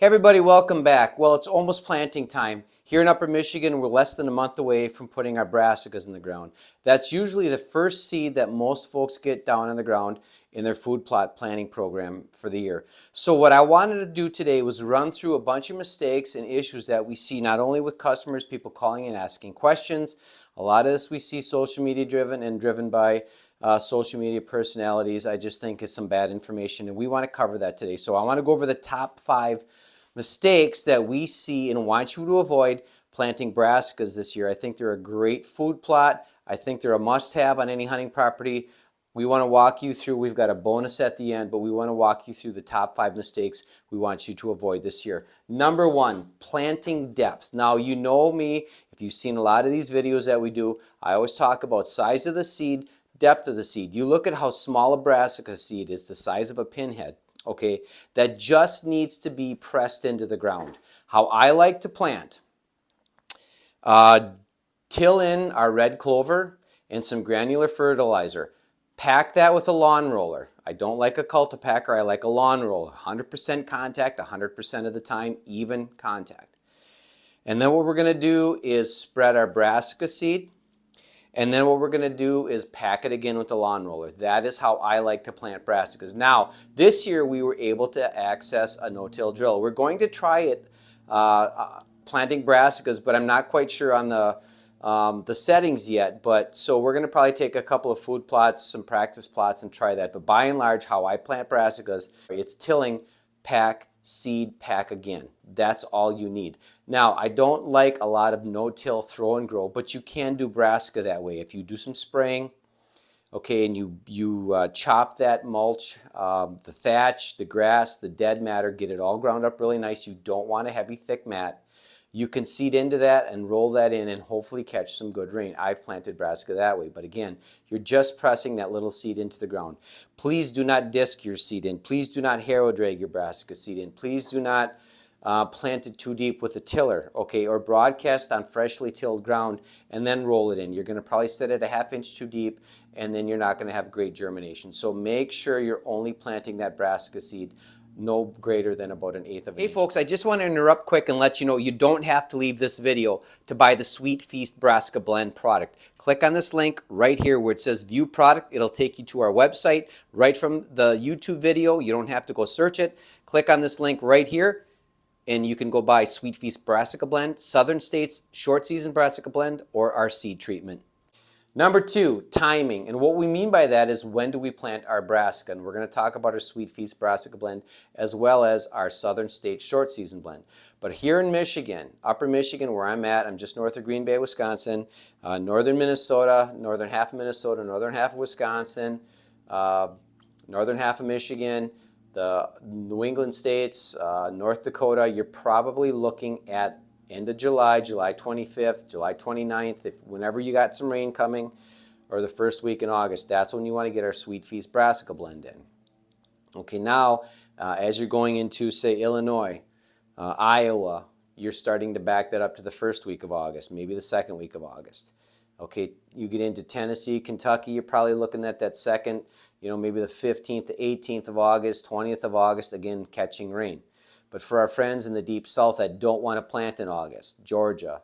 Hey everybody, welcome back. Well, it's almost planting time. Here in Upper Michigan, we're less than a month away from putting our brassicas in the ground. That's usually the first seed that most folks get down in the ground in their food plot planting program for the year. So what I wanted to do today was run through a bunch of mistakes and issues that we see not only with customers, people calling and asking questions. A lot of this we see social media driven and driven by social media personalities. I just think is some bad information, and we want to cover that today. So I want to go over the top 5 mistakes that we see and want you to avoid planting brassicas this year. I think they're a great food plot. I think they're a must-have on any hunting property. We want to walk you through, we've got a bonus at the end, but we want to walk you through the top 5 mistakes we want you to avoid this year. Number 1, planting depth. Now, you know me, if you've seen a lot of these videos that we do, I always talk about size of the seed, depth of the seed. You look at how small a brassica seed is, the size of a pinhead. Okay, that just needs to be pressed into the ground. How I like to plant, till in our red clover and some granular fertilizer. Pack that with a lawn roller. I don't like a cultipacker, I like a lawn roller. 100% contact, 100% of the time, even contact. And then what we're going to do is spread our brassica seed. And then what we're going to do is pack it again with the lawn roller. That is how I like to plant brassicas. Now, this year we were able to access a no-till drill. We're going to try it planting brassicas, but I'm not quite sure on the settings yet. But so we're going to probably take a couple of food plots, some practice plots, and try that. But by and large, how I plant brassicas, it's tilling, pack, seed, pack again. That's all you need. Now, I don't like a lot of no-till throw and grow, but you can do brassica that way. If you do some spraying, okay, and you chop that mulch, the thatch, the grass, the dead matter, get it all ground up really nice. You don't want a heavy, thick mat. You can seed into that and roll that in and hopefully catch some good rain. I've planted brassica that way, but again, you're just pressing that little seed into the ground. Please do not disc your seed in. Please do not harrow drag your brassica seed in. Please do not plant it too deep with a tiller, okay, or broadcast on freshly tilled ground and then roll it in. You're going to probably set it a ½ inch too deep, and then you're not going to have great germination. So make sure you're only planting that brassica seed no greater than about an 1/8 of an inch. Hey folks, I just want to interrupt quick and let you know you don't have to leave this video to buy the Sweet Feast Brassica Blend product. Click on this link right here where it says View Product. It'll take you to our website right from the YouTube video. You don't have to go search it. Click on this link right here, and you can go buy Sweet Feast Brassica Blend, Southern States Short Season Brassica Blend, or our seed treatment. Number 2, timing. And what we mean by that is when do we plant our brassica? And we're going to talk about our Sweet Feast Brassica Blend as well as our Southern States Short Season Blend. But here in Michigan, Upper Michigan, where I'm at, I'm just north of Green Bay, Wisconsin, northern Minnesota, northern half of Minnesota, northern half of Wisconsin, northern half of Michigan, the New England states, North Dakota, you're probably looking at end of July, July 25th, July 29th, whenever you got some rain coming, or the first week in August. That's when you want to get our Sweet Feast Brassica Blend in. Okay, now as you're going into, say, Illinois, Iowa, you're starting to back that up to the first week of August, maybe the second week of August. Okay, you get into Tennessee, Kentucky, you're probably looking at that second, maybe the 15th to 18th of August, 20th of August, again, catching rain. But for our friends in the deep south that don't want to plant in August, Georgia,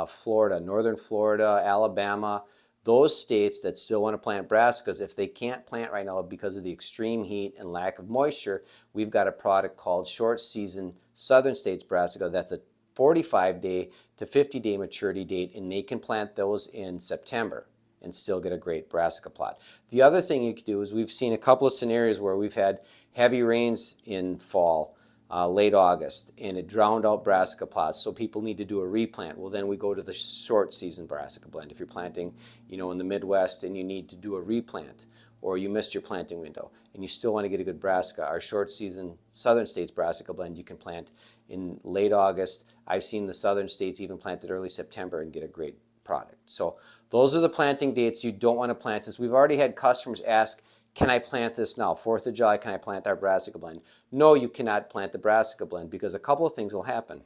Florida, northern Florida, Alabama, those states that still want to plant brassicas, if they can't plant right now because of the extreme heat and lack of moisture, we've got a product called Short Season Southern States Brassica. That's a 45-day to 50-day maturity date, and they can plant those in September and still get a great brassica plot. The other thing you can do is we've seen a couple of scenarios where we've had heavy rains in fall, late August, and it drowned out brassica plots, so people need to do a replant. Well, then we go to the Short Season Brassica Blend. If you're planting, in the Midwest and you need to do a replant, or you missed your planting window and you still want to get a good brassica, our Short Season Southern States Brassica Blend you can plant in late August. I've seen the Southern States even planted early September and get a great product. So those are the planting dates you don't want to plant. Since we've already had customers ask, can I plant this now? 4th of July, can I plant our Brassica Blend? No, you cannot plant the Brassica Blend because a couple of things will happen.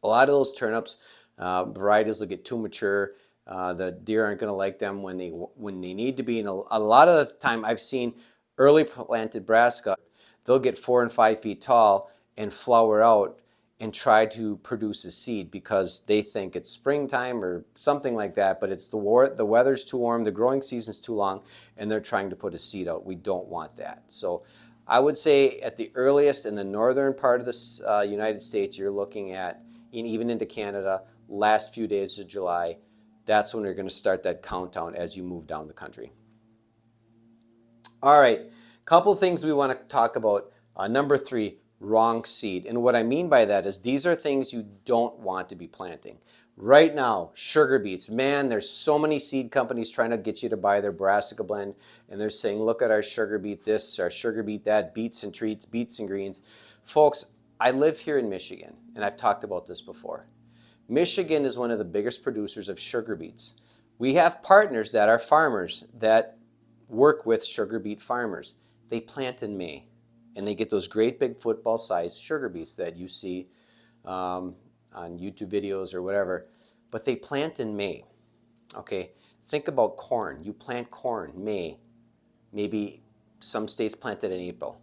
A lot of those turnips, varieties will get too mature. The deer aren't going to like them when they need to be. And a lot of the time I've seen early planted brassica, they'll get 4 and 5 feet tall, and flower out and try to produce a seed because they think it's springtime or something like that, but it's the weather's too warm, the growing season's too long, and they're trying to put a seed out. We don't want that. So I would say at the earliest in the northern part of the United States, you're looking at, and even into Canada, last few days of July, that's when you're going to start that countdown as you move down the country. All right, couple things we want to talk about. Number 3, wrong seed. And what I mean by that is these are things you don't want to be planting. Right now, sugar beets, man, there's so many seed companies trying to get you to buy their Brassica blend, and they're saying, look at our sugar beet this, our sugar beet that, beets and treats, beets and greens. Folks, I live here in Michigan, and I've talked about this before. Michigan is one of the biggest producers of sugar beets. We have partners that are farmers that work with sugar beet farmers. They plant in May, and they get those great big football-sized sugar beets that you see on YouTube videos or whatever, but they plant in May. Okay, think about corn. You plant corn May, maybe some states plant it in April.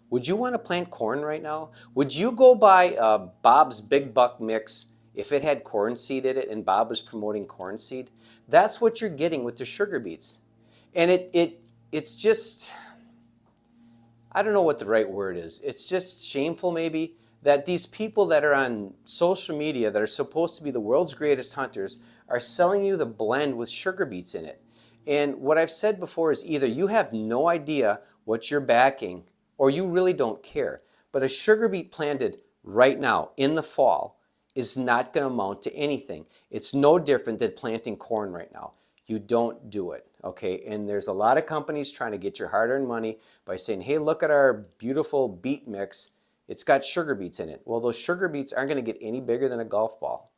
Would you want to plant corn right now? Would you go buy Bob's Big Buck Mix if it had corn seed in it and Bob was promoting corn seed? That's what you're getting with the sugar beets. And it's just, I don't know what the right word is. It's just shameful maybe that these people that are on social media that are supposed to be the world's greatest hunters are selling you the blend with sugar beets in it. And what I've said before is either you have no idea what you're backing or you really don't care. But a sugar beet planted right now in the fall is not going to amount to anything. It's no different than planting corn right now. You don't do it, okay? And there's a lot of companies trying to get your hard-earned money by saying, hey, look at our beautiful beet mix. It's got sugar beets in it. Well, those sugar beets aren't going to get any bigger than a golf ball,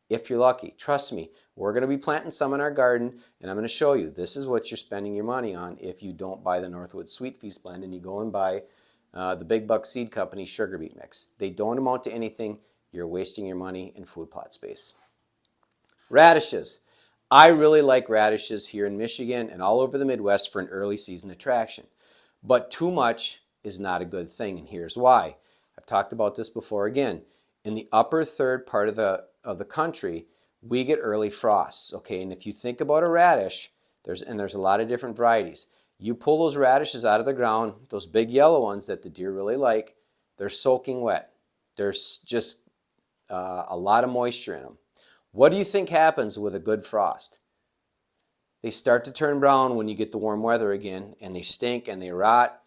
if you're lucky. Trust me, we're going to be planting some in our garden, and I'm going to show you this is what you're spending your money on if you don't buy the Northwoods Sweet Feast blend and you go and buy the Big Buck Seed Company sugar beet mix. They don't amount to anything. You're wasting your money in food plot space. Radishes. I really like radishes here in Michigan and all over the Midwest for an early season attraction. But too much is not a good thing, and here's why. I've talked about this before again. In the upper third part of the country, we get early frosts, okay? And if you think about a radish, there's a lot of different varieties. You pull those radishes out of the ground, those big yellow ones that the deer really like, they're soaking wet. There's just a lot of moisture in them. What do you think happens with a good frost? They start to turn brown when you get the warm weather again, and they stink and they rot.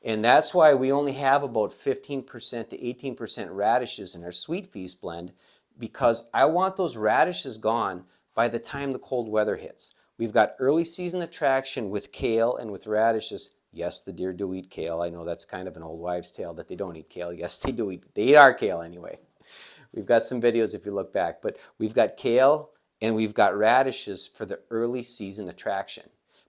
And that's why we only have about 15% to 18% radishes in our Sweet Feast blend, because I want those radishes gone by the time the cold weather hits. We've got early season attraction with kale and with radishes. Yes, the deer do eat kale. I know that's kind of an old wives' tale that they don't eat kale. Yes, they do eat. They eat our kale anyway. We've got some videos if you look back. But we've got kale and we've got radishes for the early season attraction.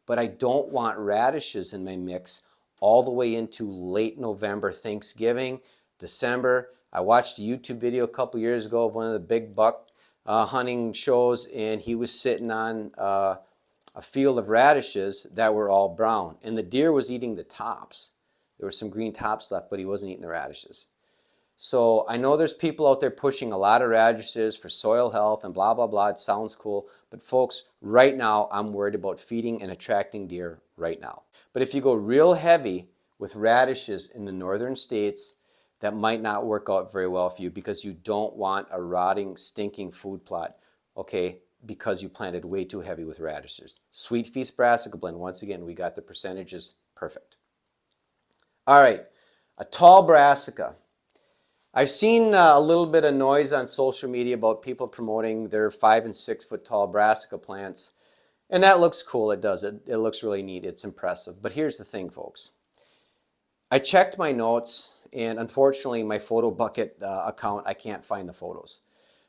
But I don't want radishes in my mix all the way into late November, Thanksgiving, December. I watched a YouTube video a couple years ago of one of the big buck hunting shows, and he was sitting on a field of radishes that were all brown. And the deer was eating the tops. There were some green tops left, but he wasn't eating the radishes. So I know there's people out there pushing a lot of radishes for soil health and blah, blah, blah. It sounds cool. But folks, right now I'm worried about feeding and attracting deer right now. But if you go real heavy with radishes in the northern states, that might not work out very well for you because you don't want a rotting, stinking food plot, okay, because you planted way too heavy with radishes. Sweet Feast Brassica blend, once again, we got the percentages perfect. All right, a tall brassica. I've seen a little bit of noise on social media about people promoting their 5 and 6 foot tall brassica plants. And that looks cool, it does. It looks really neat, it's impressive. But here's the thing, folks. I checked my notes, and unfortunately my photo bucket account, I can't find the photos.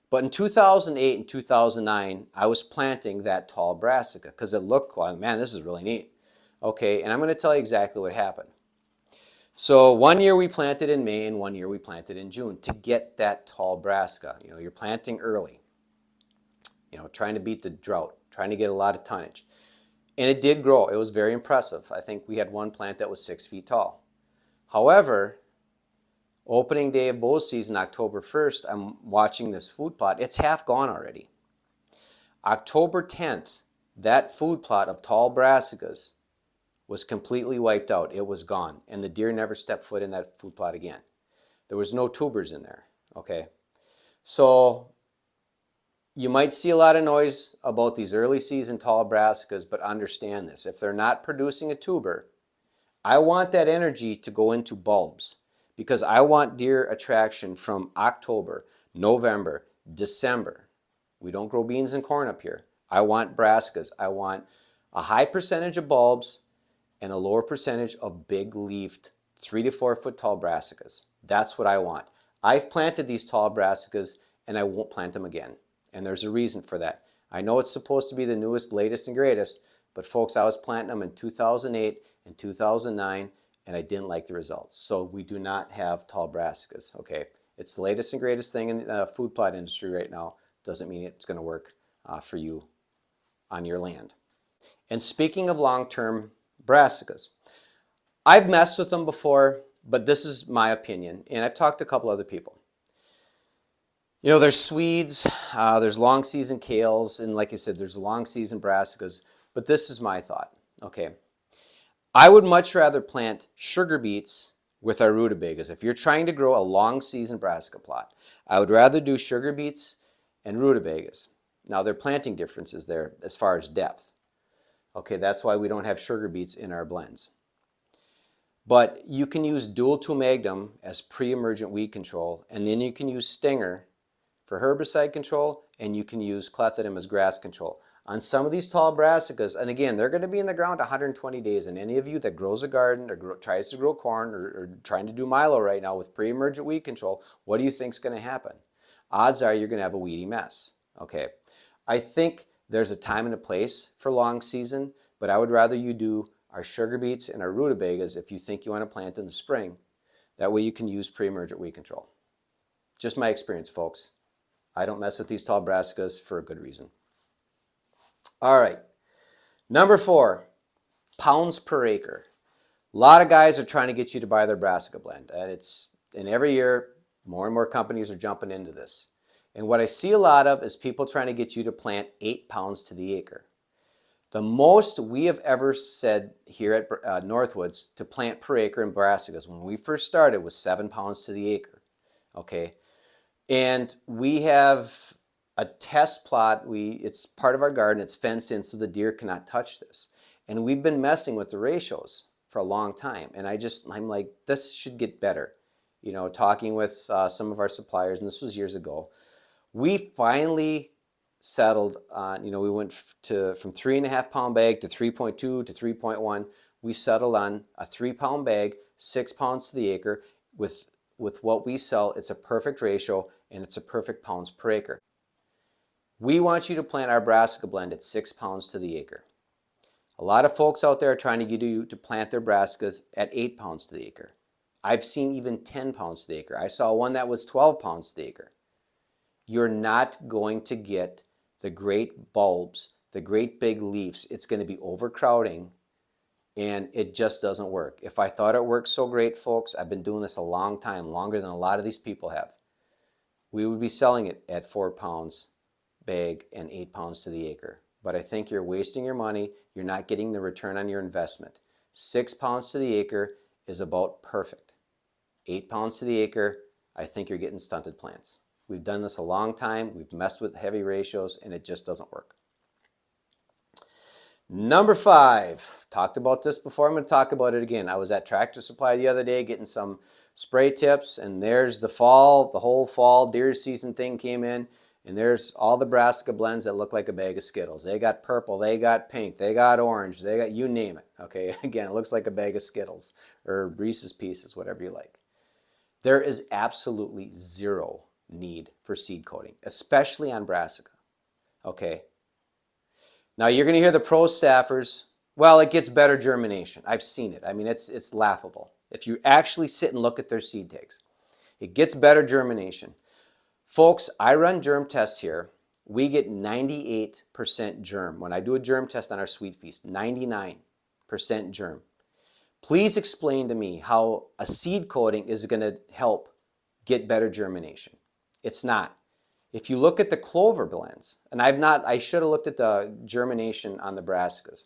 But in 2008 and 2009, I was planting that tall brassica because it looked cool. Man, this is really neat. Okay, and I'm going to tell you exactly what happened. So one year we planted in May and one year we planted in June to get that tall brassica. You know, you're planting early, you know, trying to beat the drought, trying to get a lot of tonnage. And it did grow. It was very impressive. I think we had one plant that was 6 feet tall. However, Opening day of bow season, October 1st, I'm watching this food plot. It's half gone already. October 10th, that food plot of tall brassicas was completely wiped out. It was gone. And the deer never stepped foot in that food plot again. There was no tubers in there. Okay. So you might see a lot of noise about these early season tall brassicas, but understand this. If they're not producing a tuber, I want that energy to go into bulbs because I want deer attraction from October, November, December. We don't grow beans and corn up here. I want brassicas. I want a high percentage of bulbs and a lower percentage of big leafed 3 to 4 foot tall brassicas. That's what I want. I've planted these tall brassicas and I won't plant them again. And there's a reason for that. I know it's supposed to be the newest, latest, and greatest, but folks, I was planting them in 2008 and 2009 and I didn't like the results. So we do not have tall brassicas, okay? It's the latest and greatest thing in the food plot industry right now. Doesn't mean it's going to work for you on your land. And speaking of long-term brassicas, I've messed with them before, but this is my opinion, and I've talked to a couple other people. You know, there's Swedes, there's long season kales, and like I said, there's long season brassicas, but this is my thought, okay? I would much rather plant sugar beets with our rutabagas. If you're trying to grow a long season brassica plot, I would rather do sugar beets and rutabagas. Now, there are planting differences there as far as depth. Okay, that's why we don't have sugar beets in our blends. But you can use dual 2 magnum as pre-emergent weed control, and then you can use Stinger for herbicide control, and you can use clethodim as grass control. On some of these tall brassicas, and again, they're going to be in the ground 120 days, and any of you that grows a garden or tries to grow corn or trying to do milo right now with pre-emergent weed control, what do you think is going to happen? Odds are you're going to have a weedy mess. Okay, I think there's a time and a place for long season, but I would rather you do our sugar beets and our rutabagas if you think you want to plant in the spring. That way you can use pre-emergent weed control. Just my experience, folks. I don't mess with these tall brassicas for a good reason. All right, number 4, pounds per acre. A lot of guys are trying to get you to buy their brassica blend, and every year more and more companies are jumping into this. And what I see a lot of is people trying to get you to plant 8 pounds to the acre. The most we have ever said here at Northwoods to plant per acre in brassicas when we first started was 7 pounds to the acre. Okay, and we have a test plot. It's part of our garden. It's fenced in so the deer cannot touch this. And we've been messing with the ratios for a long time. And I'm like, this should get better. You know, talking with some of our suppliers, and this was years ago, we finally settled on, we went from 3.5 pound bag to 3.2 to 3.1. We settled on a 3 pound bag, 6 pounds to the acre. With what we sell, it's a perfect ratio and it's a perfect pounds per acre. We want you to plant our brassica blend at 6 pounds to the acre. A lot of folks out there are trying to get you to plant their brassicas at 8 pounds to the acre. I've seen even 10 pounds to the acre. I saw one that was 12 pounds to the acre. You're not going to get the great bulbs, the great big leaves. It's going to be overcrowding, and it just doesn't work. If I thought it worked so great, folks, I've been doing this a long time, longer than a lot of these people have. We would be selling it at 4 pounds bag and 8 pounds to the acre. But I think you're wasting your money. You're not getting the return on your investment. 6 pounds to the acre is about perfect. 8 pounds to the acre, I think you're getting stunted plants. We've done this a long time. We've messed with heavy ratios, and it just doesn't work. Number 5, talked about this before. I'm going to talk about it again. I was at Tractor Supply the other day getting some spray tips, and there's the whole fall deer season thing came in, and there's all the brassica blends that look like a bag of Skittles. They got purple, they got pink, they got orange, they got you name it. Okay, again, it looks like a bag of Skittles or Reese's Pieces, whatever you like. There is absolutely zero need for seed coating, especially on brassica. Okay. Now you're going to hear the pro staffers, well, it gets better germination. I've seen it. I mean, it's laughable. If you actually sit and look at their seed tags, it gets better germination. Folks, I run germ tests here. We get 98% germ. When I do a germ test on our Sweet Feast, 99% germ. Please explain to me how a seed coating is going to help get better germination. It's not. If you look at the clover blends, and I should have looked at the germination on the brassicas,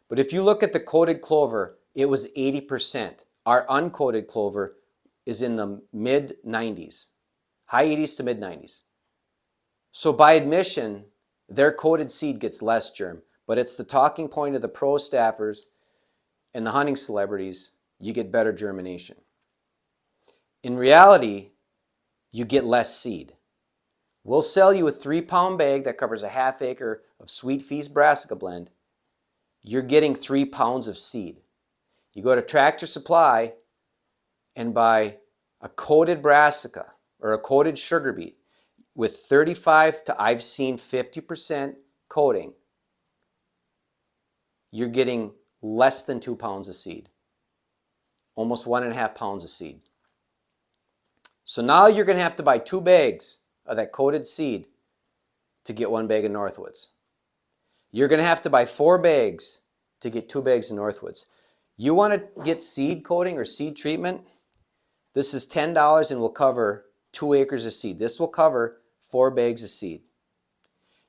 but if you look at the coated clover, it was 80%. Our uncoated clover is in the mid 90s, high 80s to mid 90s. So by admission, their coated seed gets less germ, but it's the talking point of the pro staffers and the hunting celebrities, you get better germination. In reality, you get less seed. We'll sell you a 3-pound bag that covers a half acre of Sweet Feast Brassica blend. You're getting 3 pounds of seed. You go to Tractor Supply and buy a coated brassica or a coated sugar beet with 35 to I've seen 50% coating. You're getting less than 2 pounds of seed. Almost 1.5 pounds of seed. So now you're going to have to buy 2 bags of that coated seed to get 1 bag of Northwoods. You're going to have to buy 4 bags to get 2 bags of Northwoods. You want to get seed coating or seed treatment? This is $10 and will cover 2 acres of seed. This will cover 4 bags of seed.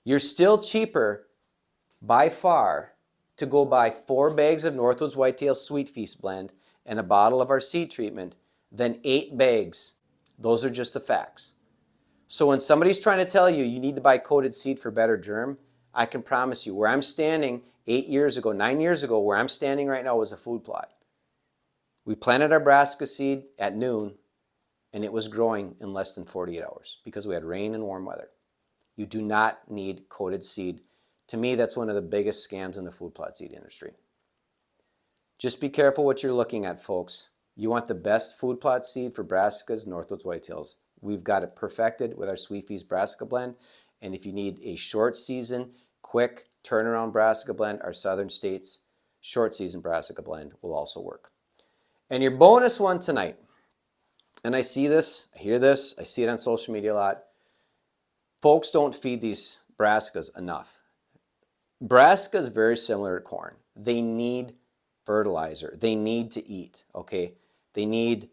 You're still cheaper by far to go buy 4 bags of Northwoods Whitetail Sweet Feast blend and a bottle of our seed treatment than 8 bags. Those are just the facts. So when somebody's trying to tell you you need to buy coated seed for better germ, I can promise you where I'm standing 9 years ago, where I'm standing right now was a food plot. We planted our brassica seed at noon and it was growing in less than 48 hours because we had rain and warm weather. You do not need coated seed. To me, that's one of the biggest scams in the food plot seed industry. Just be careful what you're looking at, folks. You want the best food plot seed for brassicas, Northwoods Whitetails. We've got it perfected with our Sweet Feast Brassica blend. And if you need a short season, quick turnaround brassica blend, our Southern States short season brassica blend will also work. And your bonus one tonight, and I see this, I hear this, I see it on social media a lot. Folks don't feed these brassicas enough. Brassica is very similar to corn. They need fertilizer. They need to eat, okay? They need,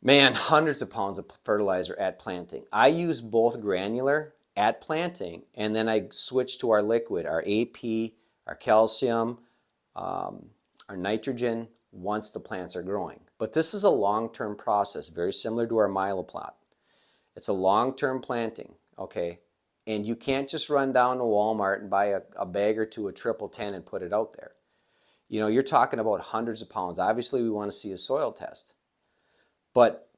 hundreds of pounds of fertilizer at planting. I use both granular at planting, and then I switch to our liquid, our AP, our calcium, our nitrogen, once the plants are growing. But this is a long-term process, very similar to our milo-plot. It's a long-term planting, okay? And you can't just run down to Walmart and buy a bag or two of 1010 and put it out there. You know, you're talking about hundreds of pounds. Obviously, we want to see a soil test. But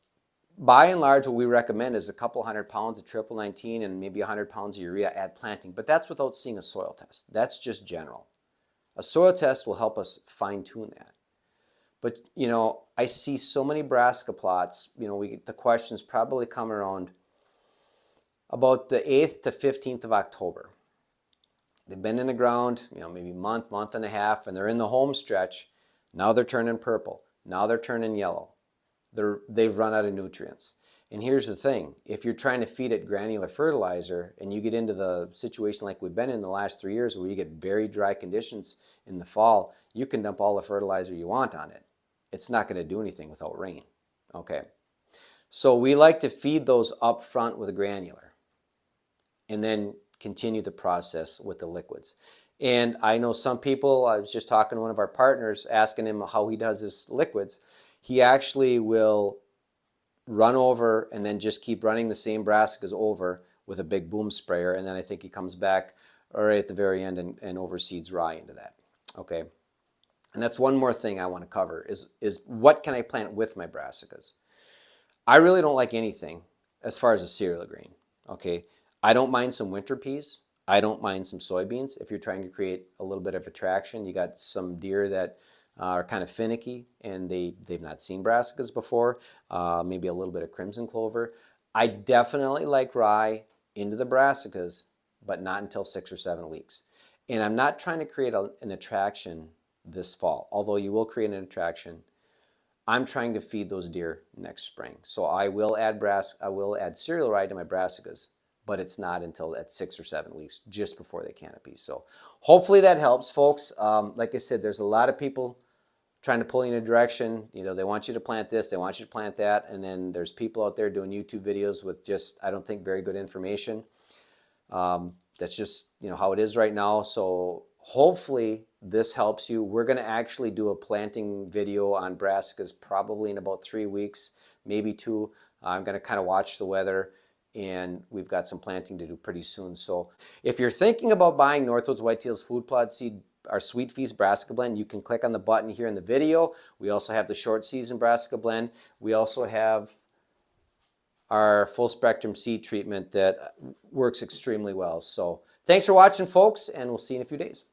by and large, what we recommend is a couple 100 pounds of 1919 and maybe 100 pounds of urea at planting. But that's without seeing a soil test. That's just general. A soil test will help us fine-tune that. But, you know, I see so many brassica plots, you know, the questions probably come around about the 8th to 15th of October. They've been in the ground, you know, maybe month and a half, and they're in the home stretch. Now they're turning purple. Now they're turning yellow. They've run out of nutrients. And here's the thing. If you're trying to feed it granular fertilizer and you get into the situation like we've been in the last 3 years where you get very dry conditions in the fall, you can dump all the fertilizer you want on it. It's not going to do anything without rain. Okay. So we like to feed those up front with a granular and then continue the process with the liquids. And I know some people, I was just talking to one of our partners, asking him how he does his liquids. He actually will run over and then just keep running the same brassicas over with a big boom sprayer, and then I think he comes back right at the very end and overseeds rye into that. Okay. And that's one more thing I want to cover is what can I plant with my brassicas? I really don't like anything as far as a cereal grain. Okay. I don't mind some winter peas. I don't mind some soybeans. If you're trying to create a little bit of attraction, you got some deer that are kind of finicky and they've not seen brassicas before, maybe a little bit of crimson clover. I definitely like rye into the brassicas, but not until 6 or 7 weeks. And I'm not trying to create an attraction this fall, although you will create an attraction. I'm trying to feed those deer next spring. So I will add cereal rye to my brassicas, but it's not until at 6 or 7 weeks, just before they canopy. So hopefully that helps, folks. Like I said, there's a lot of people trying to pull you in a direction. You know, they want you to plant this, they want you to plant that, and then there's people out there doing YouTube videos with just, I don't think, very good information. That's just, you know, how it is right now. So hopefully this helps you. We're going to actually do a planting video on brassicas probably in about 3 weeks, maybe 2. I'm going to kind of watch the weather, and we've got some planting to do pretty soon. So if you're thinking about buying Northwoods Whitetails Food Plot Seed, our Sweet Feast Brassica Blend, you can click on the button here in the video. We also have the Short Season Brassica Blend. We also have our full spectrum seed treatment that works extremely well. So thanks for watching, folks, and we'll see you in a few days.